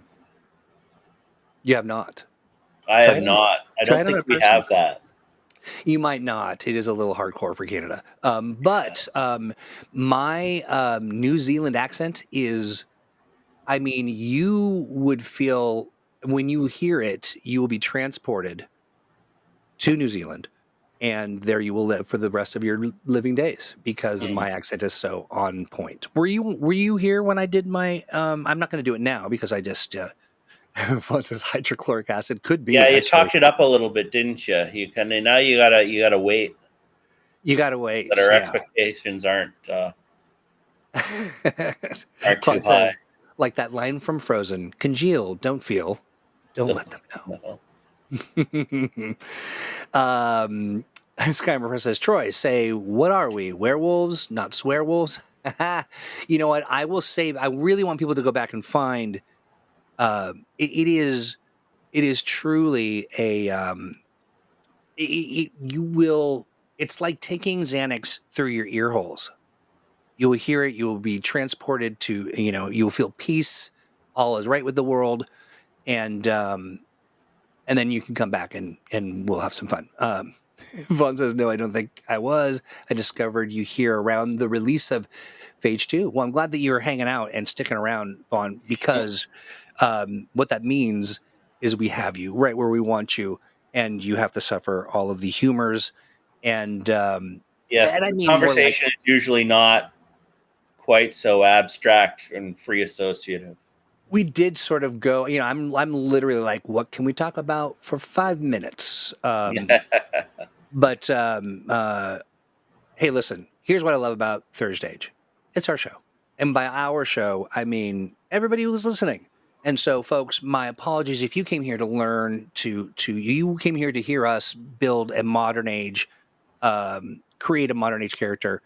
have not. I have not. I don't think we have that. You might not. It is a little hardcore for Canada. But my New Zealand accent is, you would feel, when you hear it, you will be transported to New Zealand. And there you will live for the rest of your living days because my accent is so on point. Were you here when I did my? I'm not going to do it now because I just once this hydrochloric acid could be. Yeah, you talked it up a little bit, didn't you? You gotta wait. You gotta wait. But our expectations aren't too high. Says, like that line from Frozen: "Congeal, don't feel, don't let them know." Skymmer says, Troy, say, what are we? Werewolves, not swearwolves? You know what? I will say, I really want people to go back and find. It is truly a. You will. It's like taking Xanax through your ear holes. You will hear it. You will be transported to. You will feel peace. All is right with the world, and then you can come back and we'll have some fun. Vaughn says, no, I don't think I was. I discovered you here around the release of Phage 2. Well, I'm glad that you're hanging out and sticking around, Vaughn, because what that means is we have you right where we want you, and you have to suffer all of the humors. And yes, and the conversation is usually not quite so abstract and free associative. We did sort of go, I'm literally like, what can we talk about for 5 minutes? But hey, listen, here's what I love about ThursdAGE. It's our show. And by our show, I mean everybody who was listening. And so, folks, my apologies if you came here to learn, you came here to hear us build a modern age, create a modern age character.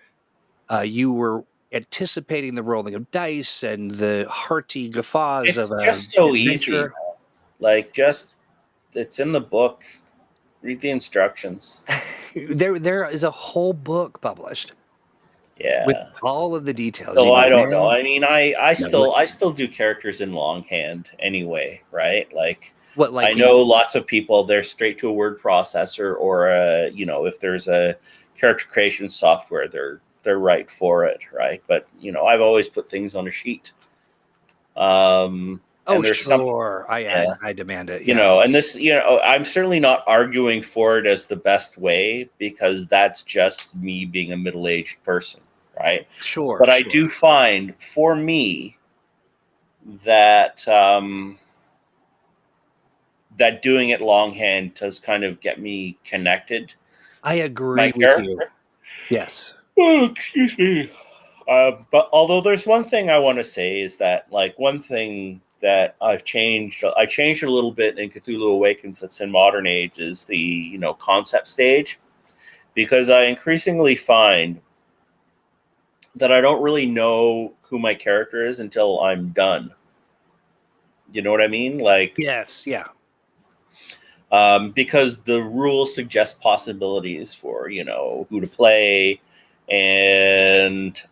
You were anticipating the rolling of dice and the hearty guffaws of a just so adventure. Easy. It's in the book. Read the instructions. there is a whole book published. Yeah. With all of the details. So I don't know. I mean, I still do characters in longhand anyway, right? Like, I know lots of people, they're straight to a word processor, or if there's a character creation software, they're right for it, right? But I've always put things on a sheet. Sure. I demand it. And this, I'm certainly not arguing for it as the best way, because that's just me being a middle-aged person, right? Sure. But I do find, for me, that that doing it longhand does kind of get me connected. I agree with you. Yes. Oh, excuse me. But although there's one thing I want to say is that, like, one thing that I changed a little bit in Cthulhu Awakens that's in Modern Age is the concept stage, because I increasingly find that I don't really know who my character is until I'm done. You know what I mean? Like, yes, yeah. Because the rules suggest possibilities for who to play, and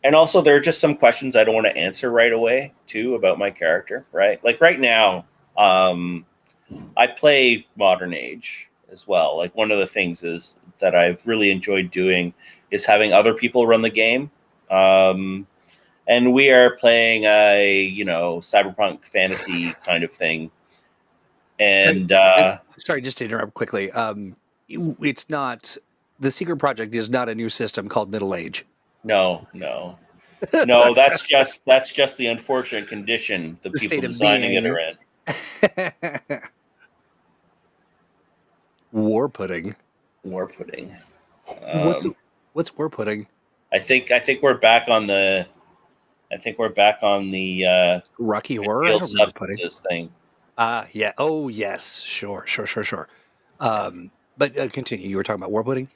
and also there are just some questions I don't want to answer right away too about my character, right? Like right now, I play Modern Age as well. Like, one of the things is that I've really enjoyed doing is having other people run the game. And we are playing a, cyberpunk fantasy kind of thing. And sorry, just to interrupt quickly. It's not, the Secret Project is not a new system called Middle Age. No. That's just the unfortunate condition the people designing it are in. War pudding. What's war pudding? I think we're back on the. Rocky Horror field substances thing. Yeah. Oh, yes. Sure. But continue. You were talking about war pudding?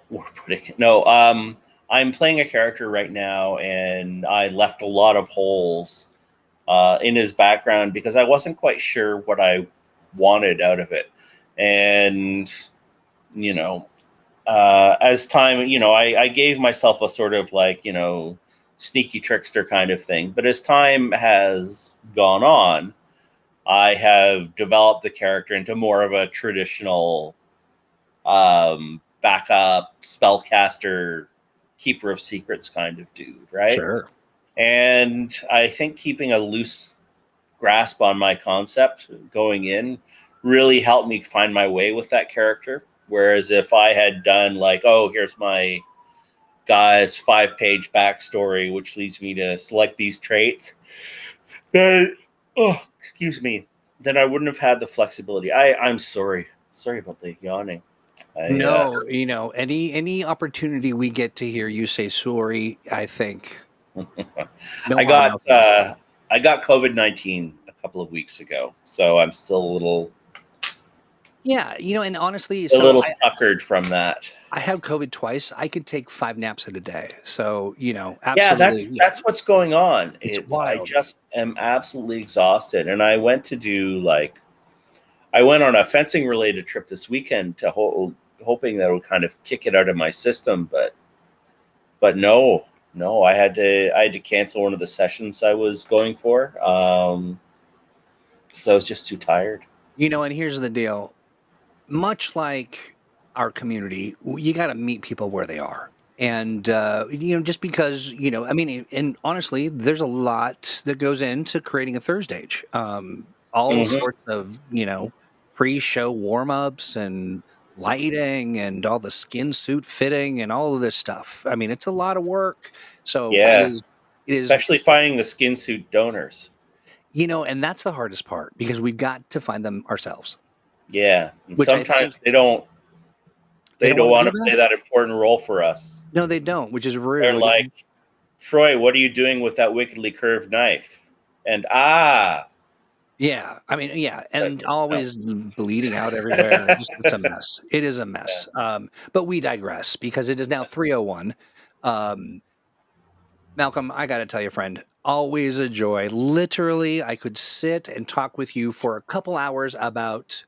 War pudding. No, I'm playing a character right now, and I left a lot of holes in his background because I wasn't quite sure what I wanted out of it. And, as time, I gave myself a sort of like, sneaky trickster kind of thing. But as time has gone on, I have developed the character into more of a traditional backup spellcaster, keeper of secrets kind of dude, right? Sure. And I think keeping a loose grasp on my concept going in really helped me find my way with that character. Whereas if I had done like, oh, here's my guy's 5-page backstory, which leads me to select these traits, then, then I wouldn't have had the flexibility. I'm sorry about the yawning. No, any opportunity we get to hear you say sorry, I think. I got COVID-19 a couple of weeks ago, so I'm still a little. Yeah, and honestly, a little puckered from that. I have COVID twice. I could take 5 naps in a day. So, absolutely. Yeah, that's what's going on. It's wild. I just am absolutely exhausted. And I went to do I went on a fencing related trip this weekend to hoping that it would kind of kick it out of my system. But no, I had to cancel one of the sessions I was going for. Because I was just too tired. And here's the deal. Much like our community, you got to meet people where they are. And, just because, and honestly, there's a lot that goes into creating a ThursdAGE. All sorts of, pre-show warm-ups and lighting and all the skin suit fitting and all of this stuff. I mean, it's a lot of work. So yeah, it is especially finding the skin suit donors. And that's the hardest part because we've got to find them ourselves. Yeah, and sometimes they don't want to play that important role for us. No, they don't, which is rude. They're like, Troy, what are you doing with that wickedly curved knife? And yeah, I mean, yeah, and always bleeding out everywhere. It's a mess. It is a mess. Yeah. But we digress because it is now 3:01. Malcolm, I got to tell you, friend, Always a joy. Literally, I could sit and talk with you for a couple hours about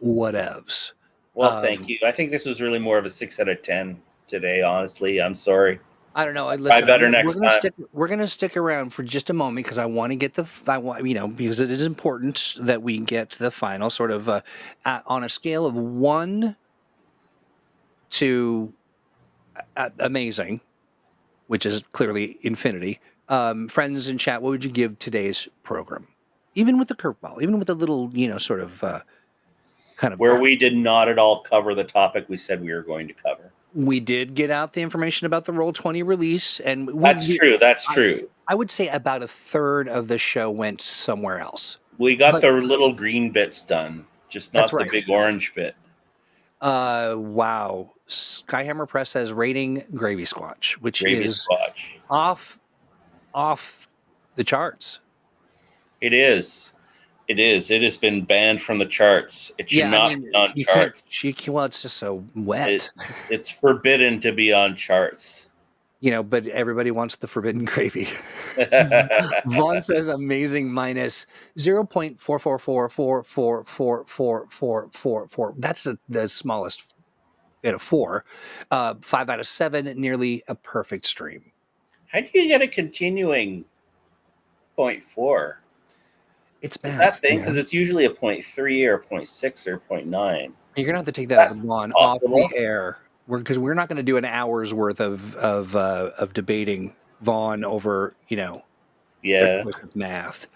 whatevs. Well, thank you. I think this was really more of a 6 out of 10 today. Honestly, I'm sorry. I don't know. Try Listen, better next time. We're gonna stick around for just a moment because I want to get because it is important that we get the final sort of on a scale of 1 to amazing, which is clearly infinity. Friends in chat, what would you give today's program? Even with the curveball, even with the little, sort of kind of where we did not at all cover the topic we said we were going to cover. We did get out the information about the Roll20 release, and That's true. I would say about a third of the show went somewhere else. We got the little green bits done, just not the big orange bit. Wow. Skyhammer Press says rating Gravy Squatch, which is off the charts. It is. It has been banned from the charts. It should not be on charts. Well, it's just so wet. It's forbidden to be on charts. But everybody wants the forbidden gravy. Vaughn says amazing minus 0.44444444444. That's the smallest bit of 4. 5 out of 7, nearly a perfect stream. How do you get a continuing 0.4? It's bad. That thing, because it's usually a 0.3 or 0.6 or 0.9. You're gonna have to take that with Vaughn off the air, because we're not going to do an hour's worth of debating Vaughn over math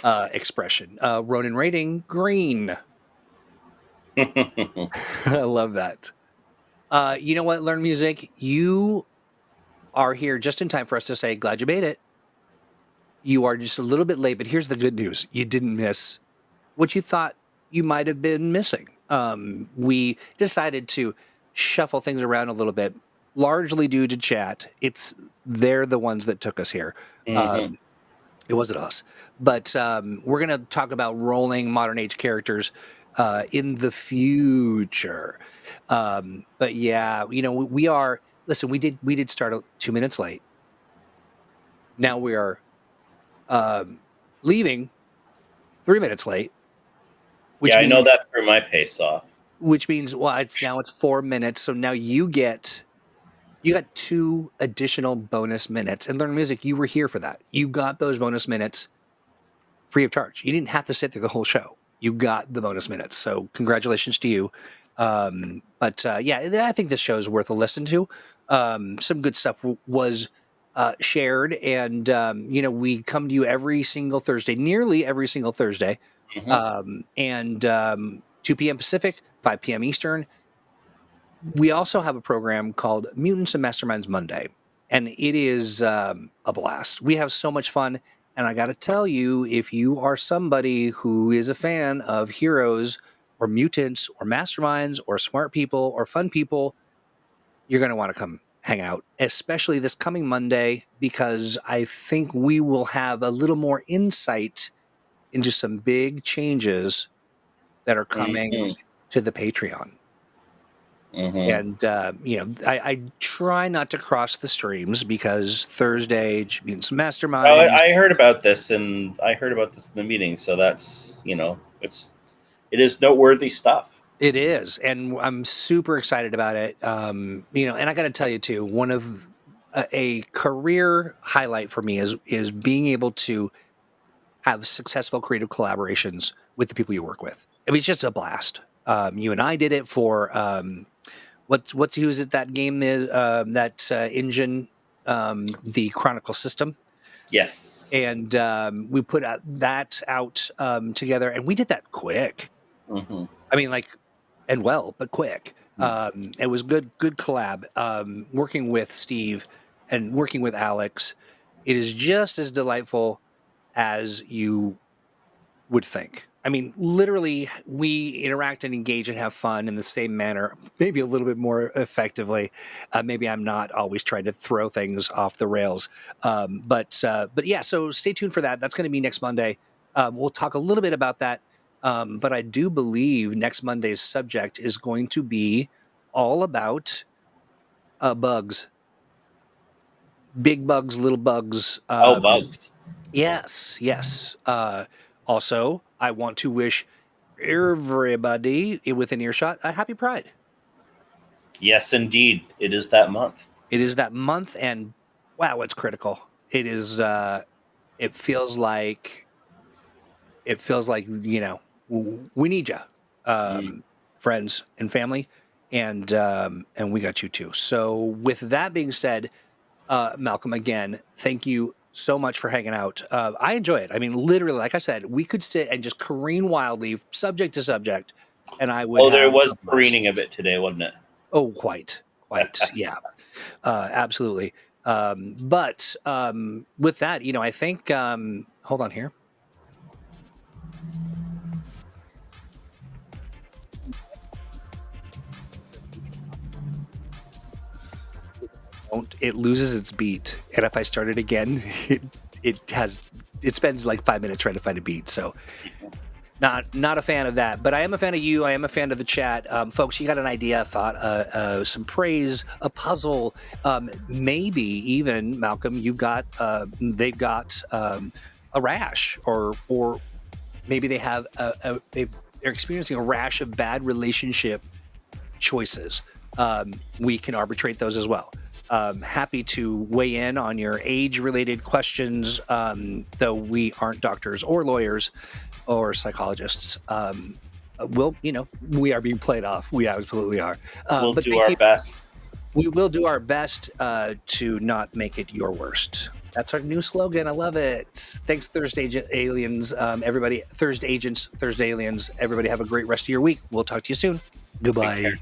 expression. Ronan rating green. I love that. You know what, Learn Music, you are here just in time for us to say glad you made it. You are just a little bit late, but here's the good news. You didn't miss what you thought you might have been missing. We decided to shuffle things around a little bit, largely due to chat. They're the ones that took us here. It wasn't us. But we're going to talk about rolling modern age characters in the future. But yeah, we are. Listen, we did start 2 minutes late. Now we are leaving 3 minutes late. I know that threw my pace off. Which means, it's 4 minutes. So now you got 2 additional bonus minutes. And Learn Music, you were here for that. You got those bonus minutes free of charge. You didn't have to sit through the whole show. You got the bonus minutes. So congratulations to you. I think this show is worth a listen to. Some good stuff was shared. And, we come to you every single Thursday, nearly every single Thursday. 2 p.m. Pacific, 5 p.m. Eastern. We also have a program called Mutants and Masterminds Monday, and it is a blast. We have so much fun, and I got to tell you, if you are somebody who is a fan of heroes or mutants or masterminds or smart people or fun people, you're going to want to come hang out, especially this coming Monday, because I think we will have a little more insight into some big changes that are coming to the Patreon. And, I try not to cross the streams because ThursdAGE means mastermind. I heard about this in the meeting. So that's, it is noteworthy stuff. It is. And I'm super excited about it. And I got to tell you too, one of a career highlight for me is being able to have successful creative collaborations with the people you work with. I mean, it's just a blast. You and I did it for who's it, that game, that engine, the Chronicle system. Yes. And we put that out together, and we did that quick. I mean, but quick. It was good collab. Working with Steve and working with Alex, it is just as delightful as you would think. I mean, literally, we interact and engage and have fun in the same manner, maybe a little bit more effectively. Maybe I'm not always trying to throw things off the rails. But yeah, so stay tuned for that. That's going to be next Monday. We'll talk a little bit about that. But I do believe next Monday's subject is going to be all about bugs. big bugs, little bugs. Bugs. Yes. Also, I want to wish everybody within earshot a happy Pride. Yes, indeed. It is that month. It is that month, and wow, it's critical. It is. It feels like, we need you, friends and family, and we got you too. So, with that being said, Malcolm, again, thank you so much for hanging out. I enjoy it. I mean, literally, like I said, we could sit and just careen wildly, subject to subject, and I would. Oh, there was careening a bit today, wasn't it? Oh, quite, yeah, absolutely. But with that, I think. Hold on here. It loses its beat, and if I start it again, it spends like 5 minutes trying to find a beat. So not a fan of that, but I am a fan of you. I am a fan of the chat. Folks, you got an idea, a thought, some praise, a puzzle, maybe even, Malcolm, they've got a rash, or maybe they have they're experiencing a rash of bad relationship choices. We can arbitrate those as well. Happy to weigh in on your age-related questions, though we aren't doctors or lawyers or psychologists. We are being played off. We absolutely are. We'll do our best. We will do our best to not make it your worst. That's our new slogan. I love it. Thanks, ThursdAGE aliens, everybody. ThursdAGents, ThursdAliens. Everybody have a great rest of your week. We'll talk to you soon. Goodbye.